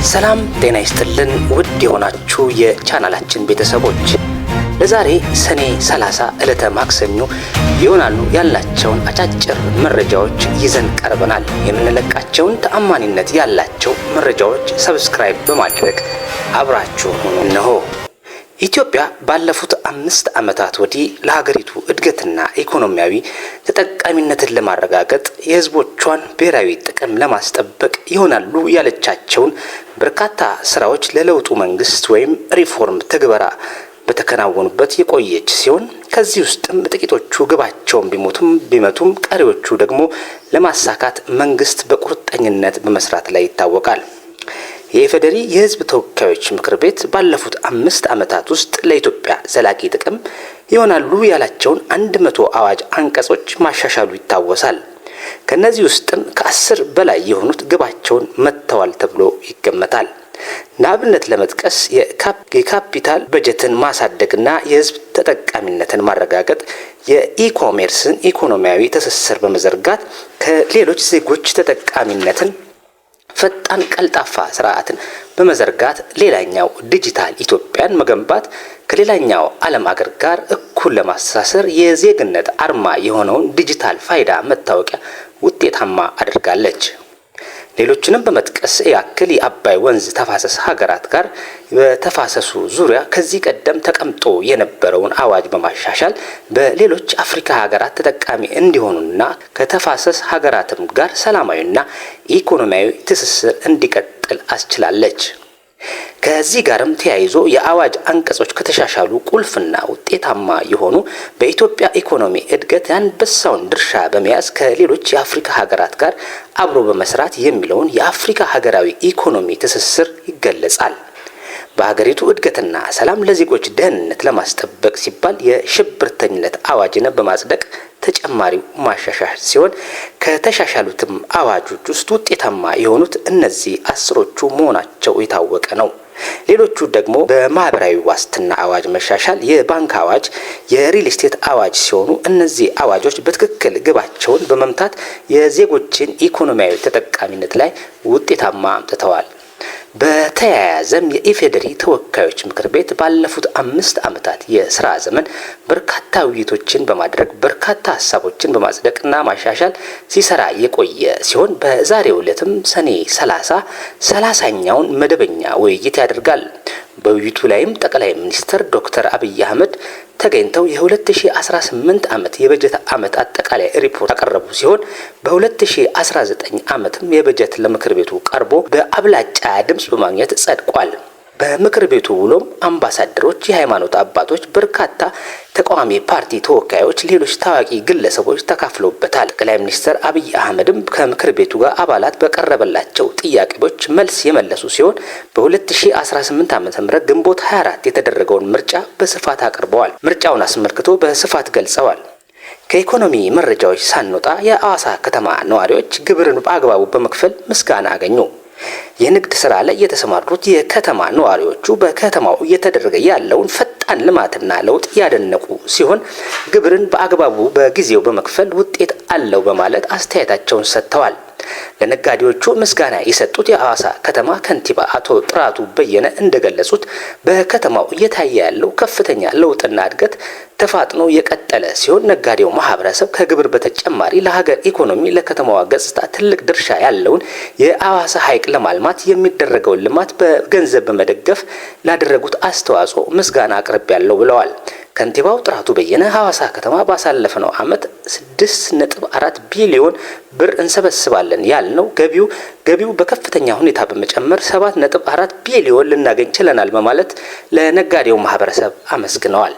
ሰላም ጤና ይስጥልን ውድ የሆናችሁ የቻናላችን ቤተሰቦች ለዛሬ ሰኔ 30 ዕለተ ማክሰኞ ይሆናሉ ያላቸውን አጫጭር መረጃዎች ይዘን ቀርበናል። የምንለቃቸውን ተአማኒነት ያላቸው መረጃዎች ሰብስክራይብ በማድረግ አብራችሁ ሁኑ። እነሆ ኢትዮጵያ ባለፉት 5 ዓመታት ወዲህ ለሀገሪቱ እድገትና ኢኮኖሚያዊ ተጠቃሚነትን ለማረጋገጥ የህዝቦቿን ብሔራዊ ጥቅም ለማስጠበቅ ይሆናሉ ያለቻቸውን በርካታ ስራዎች ለለውጡ መንግስት ወይም ሪፎርም ተግባራ በተከናወኑበት የቆየች ሲሆን ከዚህ ውስጥም ጥቂቶቹ ግባቸውን ቢመቱም ቀሪዎቹ ደግሞ ለማሳካት መንግስት በቁርጠኝነት በመስራት ላይ ይታወቃል። የኢፌዴሪ የህዝብ ተወካዮች ምክር ቤት ባለፉት 5 ዓመታት ውስጥ ለኢትዮጵያ ዘላቂ ጥቅም ይሆናሉ ያላቸውን 100 አዋጅ አንቀጾች ማሻሻሉ ይታወሳል። ከነዚህ ውስጥም ከ10 በላይ የሆኑት ግባቸውን መተዋል ተብሎ ይገመታል። ለአብነት ለመጥቀስ የካፒታል በጀትን ማሳደግና የህዝብ ተጠቃሚነትን ማረጋገጥ፣ የኢኮሜርስን ኢኮኖሚያዊ ትስስር በመዘርጋት ከሌሎች ዜጎች ተጠቃሚነትን ፈጣን ቀልጣፋ ስርዓትን በመዘርጋት ሌላኛው ዲጂታል ኢትዮጵያን መገንባት ከሌላኛው ዓለም አገር ጋር እኩል ለማስተሳሰር የዜግነት አርማ የሆነውን ዲጂታል ፋይዳ መታወቂያ ውጤታማ አድርጋለች። ሌሎችንም በመጥቀስ ያክል የአባይ ወንዝ ተፋሰስ ሀገራት ጋር በተፋሰሱ ዙሪያ ከዚህ ቀደም ተቀምጦ የነበረውን አዋጅ በማሻሻል በሌሎች አፍሪካ ሀገራት ተጠቃሚ እንዲሆኑና ከተፋሰስ ሀገራትም ጋር ሰላማዊና ኢኮኖሚያዊ ትስስር እንዲቀጥል አስችላለች። ከዚህ ጋርም ተያይዞ የአዋጅ አንቀጾች ከተሻሻሉ ቁልፍና ውጤታማ የሆኑ በኢትዮጵያ ኢኮኖሚ እድገት ያንበሳውን ድርሻ በመያዝ ከሌሎች የአፍሪካ ሀገራት ጋር አብሮ በመስራት የሚለውን የአፍሪካ ሀገራዊ ኢኮኖሚ ትስስር ይገለጻል። በሀገሪቱ እድገትና ሰላም ለዜጎች ደህንነት ለማስጠበቅ ሲባል የሽብርተኝነት አዋጅን በማጽደቅ ተጨማሪው ማሻሻል ሲሆን ከተሻሻሉትም አዋጆች ውስጥ ውጤታማ የሆኑት እነዚህ 10ዎቹ መሆናቸው የታወቀ ነው። ሌሎቹ ደግሞ በማህበራዊ ዋስትና አዋጅ መሻሻል፣ የባንክ አዋጅ፣ የሪል ስቴት አዋጅ ሲሆኑ እነዚህ አዋጆች በትክክል ግባቸውን በመምታት የዜጎችን ኢኮኖሚያዊ ተጠቃሚነት ላይ ውጤታማ አምጥተዋል። በተያያዘም የኢፌዴሪ ተወካዮች ምክር ቤት ባለፉት 5 ዓመታት የሥራ ዘመን በርካታ ውይይቶችን በማድረግ በርካታ ሐሳቦችን በማጽደቅና ማሻሻል ሲሰራ የቆየ ሲሆን በዛሬው ዕለትም ሰኔ 30ኛውን መደበኛ ውይይት ያደርጋል። በውይይቱ ላይም ጠቅላይ ሚኒስትር ዶክተር አብይ አህመድ ተገኝተው የ2018 ዓመት የበጀት ዓመት አጠቃላይ ሪፖርት ያቀረቡ ሲሆን በ2019 ዓመትም የበጀት ለምክር ቤቱ ቀርቦ በአብላጫ ድምጽ በማግኘት ጸድቋል። በምክር ቤቱ ውሎም አምባሳደሮች፣ የሃይማኖት አባቶች፣ በርካታ ተቃዋሚ ፓርቲ ተወካዮች፣ ሌሎች ታዋቂ ግለሰቦች ተካፍለውበታል። ጠቅላይ ሚኒስትር አብይ አህመድም ከምክር ቤቱ ጋር አባላት በቀረበላቸው ጥያቄዎች መልስ የመለሱ ሲሆን በ2018 ዓ.ም ግንቦት 24 የተደረገውን ምርጫ በስፋት አቅርበዋል። ምርጫውን አስመልክቶ በስፋት ገልጸዋል። ከኢኮኖሚ መረጃዎች ሳንወጣ የአዋሳ ከተማ ነዋሪዎች ግብርን በአግባቡ በመክፈል ምስጋና አገኙ። የንግድ ስራ ላይ የተሰማሩት የከተማ ነዋሪዎቹ በከተማው እየተደረገ ያለውን ፈጣን ልማትና ለውጥ ያደነቁ ሲሆን ግብርን በአግባቡ በጊዜው በመክፈል ውጤት አለው በማለት አስተያየታቸውን ሰጥተዋል። ለነጋዴዎቹ ምስጋና የሰጡት የአዋሳ ከተማ ከንቲባ አቶ ጥራቱ በየነ እንደገለጹት በከተማው እየታየ ያለው ከፍተኛ ለውጥና እድገት ተፋጥኖ የቀጠለ ሲሆን ነጋዴው ማህበረሰብ ከግብር በተጨማሪ ለሀገር ኢኮኖሚ ለከተማዋ ገጽታ ትልቅ ድርሻ ያለውን የአዋሳ ሐይቅ ለማልማት የሚደረገውን ልማት በገንዘብ በመደገፍ ላደረጉት አስተዋጽኦ ምስጋና አቅርቤያለሁ ብለዋል። ከንቲባው ጥራቱ በየነ ሐዋሳ ከተማ ባሳለፈው ዓመት 6.4 ቢሊዮን ብር እንሰበስባለን ያልነው ገቢው በከፍተኛ ሁኔታ በመጨመር 7.4 ቢሊዮን ልናገኝ ችለናል በማለት ለነጋዴው ማህበረሰብ አመስግነዋል።